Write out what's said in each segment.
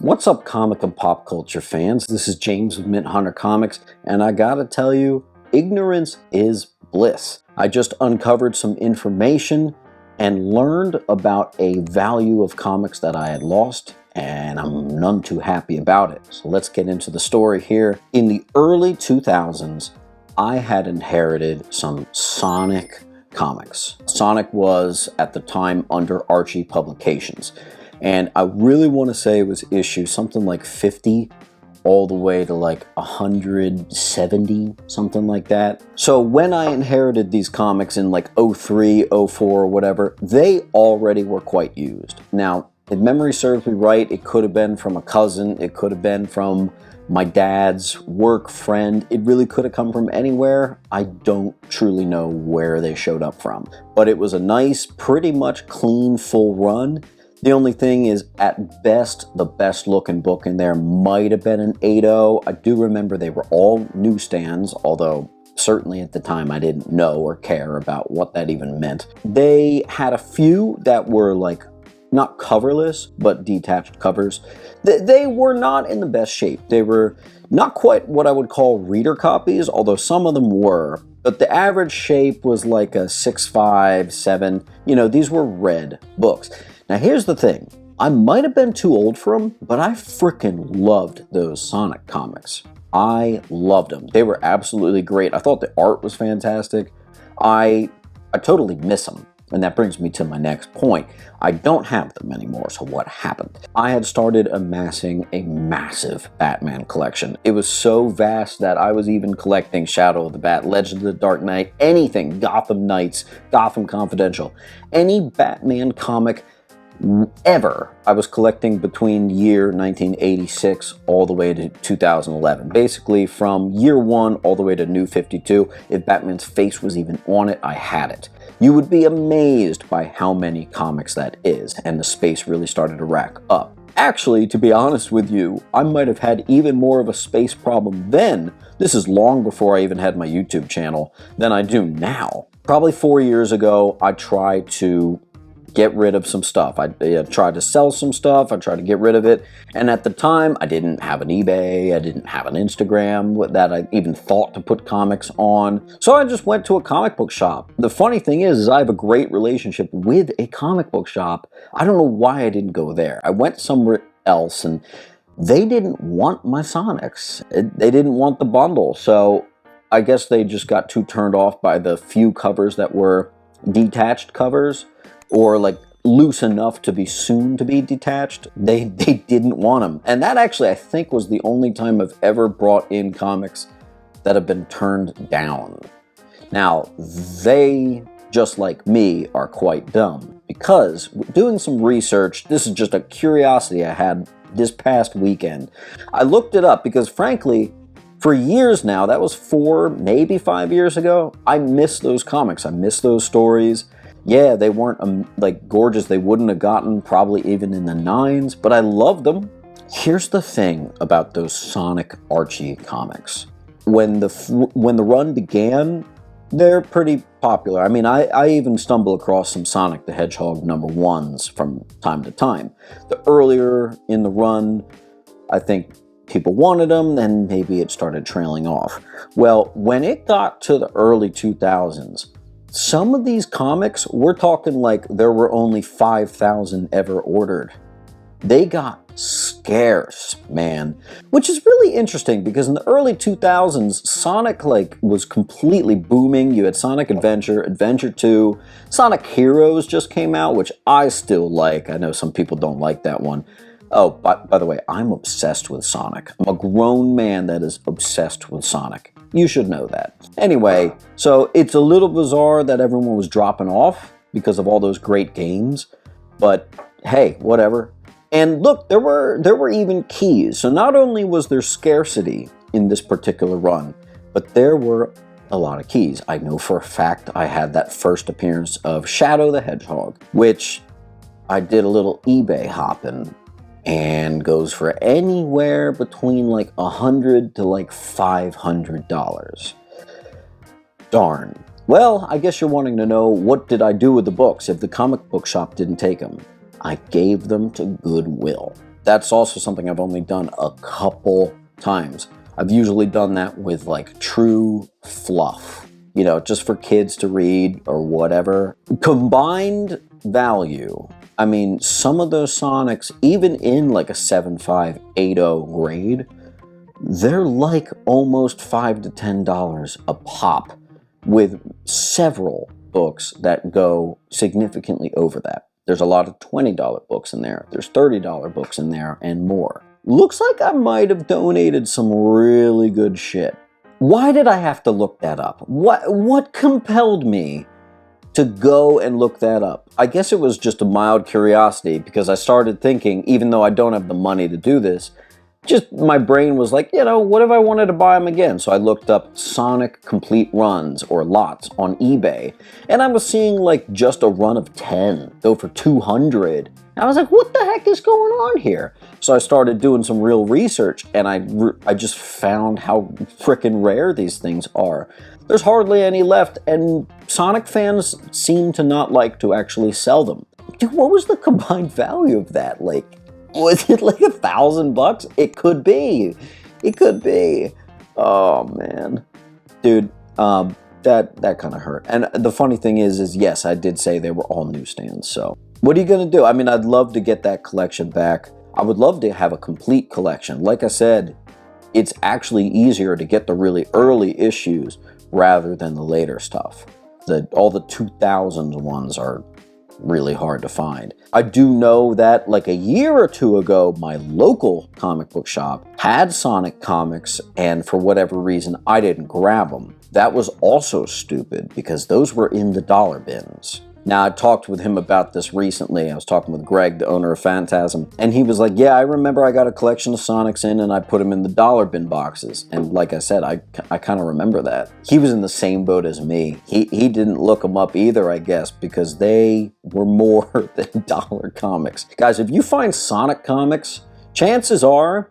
What's up, comic and pop culture fans? This is James with Mint Hunter Comics, and I gotta tell you, ignorance is bliss. I just uncovered some information and learned about a value of comics that I had lost, and I'm none too happy about it. So let's get into the story here. In the early 2000s, I had inherited some Sonic comics. Sonic was, at the time, under Archie Publications. And I really want to say it was issue something like 50 all the way to like 170, something like that. So when I inherited these comics in like 03, 04, or whatever, they already were quite used. Now, if memory serves me right, it could have been from a cousin, it could have been from my dad's work friend, it really could have come from anywhere. I don't truly know where they showed up from. But it was a nice, pretty much clean, full run. The only thing is, at best, the best looking book in there might have been an 8.0. I do remember they were all newsstands, although certainly at the time I didn't know or care about what that even meant. They had a few that were like, not coverless, but detached covers. They were not in the best shape. They were not quite what I would call reader copies, although some of them were. But the average shape was like a 6.5, 7. You know, these were read books. Now here's the thing, I might have been too old for them, but I frickin' loved those Sonic comics. I loved them. They were absolutely great. I thought the art was fantastic. I totally miss them. And that brings me to my next point. I don't have them anymore, so what happened? I had started amassing a massive Batman collection. It was so vast that I was even collecting Shadow of the Bat, Legend of the Dark Knight, anything, Gotham Knights, Gotham Confidential, any Batman comic ever I was collecting between the year 1986 all the way to 2011. Basically from year 1 all the way to New 52, if Batman's face was even on it, I had it. You would be amazed by how many comics that is, and the space really started to rack up. Actually, to be honest with you, I might have had even more of a space problem then, this is long before I even had my YouTube channel, than I do now. Probably 4 years ago, I tried to get rid of some stuff. I tried to sell some stuff, I tried to get rid of it, and at the time I didn't have an eBay, I didn't have an Instagram that I even thought to put comics on, so I just went to a comic book shop. The funny thing is I have a great relationship with a comic book shop. I don't know why I didn't go there. I went somewhere else and they didn't want my Sonics. They didn't want the bundle, so I guess they just got too turned off by the few covers that were detached covers, or like loose enough to be soon to be detached. They didn't want them. And that actually, I think, was the only time I've ever brought in comics that have been turned down. Now, they, just like me, are quite dumb, because doing some research, this is just a curiosity I had this past weekend. I looked it up because, frankly, for years now, that was 4, maybe 5 years ago, I miss those comics. I miss those stories. Yeah, they weren't like gorgeous. They wouldn't have gotten probably even in the 9s, but I loved them. Here's the thing about those Sonic Archie comics. When the run began, they're pretty popular. I mean, I even stumble across some Sonic the Hedgehog #1s from time to time. The earlier in the run, I think people wanted them, then maybe it started trailing off. Well, when it got to the early 2000s, some of these comics, we're talking like there were only 5,000 ever ordered. They got scarce, man. Which is really interesting because in the early 2000s, Sonic was completely booming. You had Sonic Adventure, Adventure 2, Sonic Heroes just came out, which I still like. I know some people don't like that one. Oh, by the way, I'm obsessed with Sonic. I'm a grown man that is obsessed with Sonic. You should know that. Anyway, so it's a little bizarre that everyone was dropping off because of all those great games, but hey, whatever. And look, there were even keys. So not only was there scarcity in this particular run, but there were a lot of keys. I know for a fact I had that first appearance of Shadow the Hedgehog, which I did a little eBay hopping, and goes for anywhere between like $100 to like $500. Darn. Well, I guess you're wanting to know, what did I do with the books if the comic book shop didn't take them? I gave them to Goodwill. That's also something I've only done a couple times. I've usually done that with like true fluff, you know, just for kids to read or whatever. Combined value, I mean, some of those Sonics, even in like a 7.5, 8.0 grade, they're like almost $5 to $10 a pop, with several books that go significantly over that. There's a lot of $20 books in there. There's $30 books in there and more. Looks like I might have donated some really good shit. Why did I have to look that up? What compelled me to go and look that up? I guess it was just a mild curiosity, because I started thinking, even though I don't have the money to do this, just my brain was like, you know, what if I wanted to buy them again? So I looked up Sonic complete runs or lots on eBay, and I was seeing like just a run of 10 go for 200. I was like, what the heck is going on here? So I started doing some real research, and I just found how frickin' rare these things are. There's hardly any left, and Sonic fans seem to not like to actually sell them. Dude, what was the combined value of that? Like, was it like $1,000? It could be. It could be. Oh man, dude, that kind of hurt. And the funny thing is yes, I did say they were all newsstands. So what are you gonna do? I mean, I'd love to get that collection back. I would love to have a complete collection. Like I said, it's actually easier to get the really early issues rather than the later stuff. All the 2000s ones are really hard to find. I do know that like a year or two ago, my local comic book shop had Sonic comics, and for whatever reason, I didn't grab them. That was also stupid, because those were in the dollar bins. Now, I talked with him about this recently. I was talking with Greg, the owner of Phantasm, and he was like, yeah, I remember I got a collection of Sonics in and I put them in the dollar bin boxes. And like I said, I kind of remember that. He was in the same boat as me. He didn't look them up either, I guess, because they were more than dollar comics. Guys, if you find Sonic comics, chances are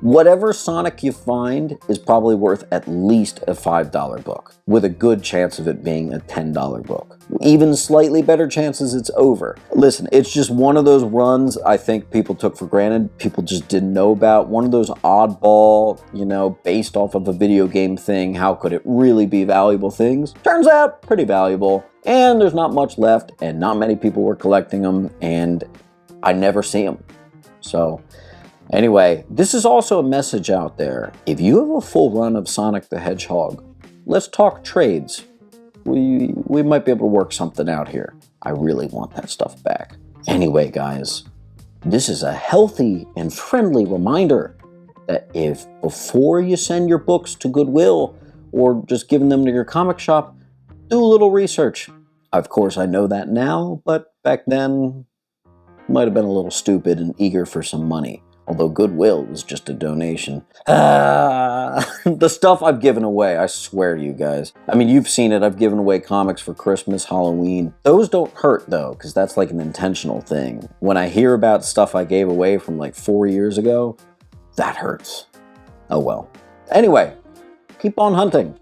whatever Sonic you find is probably worth at least a $5 book, with a good chance of it being a $10 book. Even slightly better chances it's over. Listen, it's just one of those runs I think people took for granted, people just didn't know about. One of those oddball, you know, based off of a video game thing, how could it really be valuable things? Turns out, pretty valuable. And there's not much left, and not many people were collecting them, and I never see them. So anyway, this is also a message out there. If you have a full run of Sonic the Hedgehog, let's talk trades. We might be able to work something out here. I really want that stuff back. Anyway, guys, this is a healthy and friendly reminder that if before you send your books to Goodwill or just giving them to your comic shop, do a little research. Of course, I know that now, but back then, might have been a little stupid and eager for some money. Although Goodwill was just a donation. The stuff I've given away, I swear to you guys. I mean, you've seen it. I've given away comics for Christmas, Halloween. Those don't hurt, though, because that's like an intentional thing. When I hear about stuff I gave away from like 4 years ago, that hurts. Oh well. Anyway, keep on hunting.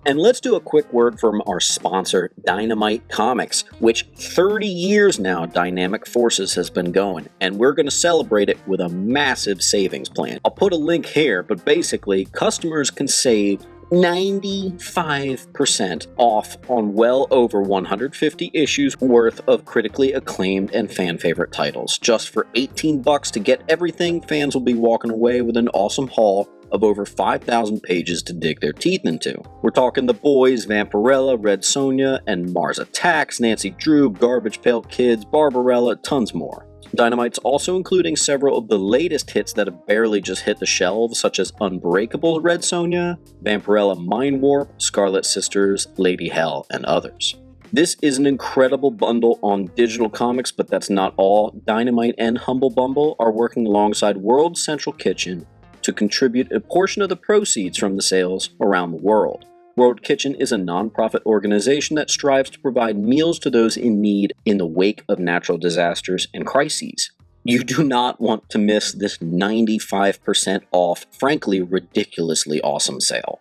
And let's do a quick word from our sponsor, Dynamite Comics, which 30 years now Dynamic Forces has been going, and we're going to celebrate it with a massive savings plan. I'll put a link here, but basically, customers can save 95% off on well over 150 issues worth of critically acclaimed and fan favorite titles. Just for $18 to get everything, fans will be walking away with an awesome haul of over 5,000 pages to dig their teeth into. We're talking The Boys, Vampirella, Red Sonja, and Mars Attacks, Nancy Drew, Garbage Pail Kids, Barbarella, tons more. Dynamite's also including several of the latest hits that have barely just hit the shelves, such as Unbreakable Red Sonja, Vampirella Mind Warp, Scarlet Sisters, Lady Hell, and others. This is an incredible bundle on digital comics, but that's not all. Dynamite and Humble Bumble are working alongside World Central Kitchen to contribute a portion of the proceeds from the sales around the world. World Kitchen is a non-profit organization that strives to provide meals to those in need in the wake of natural disasters and crises. You do not want to miss this 95% off, frankly ridiculously awesome sale.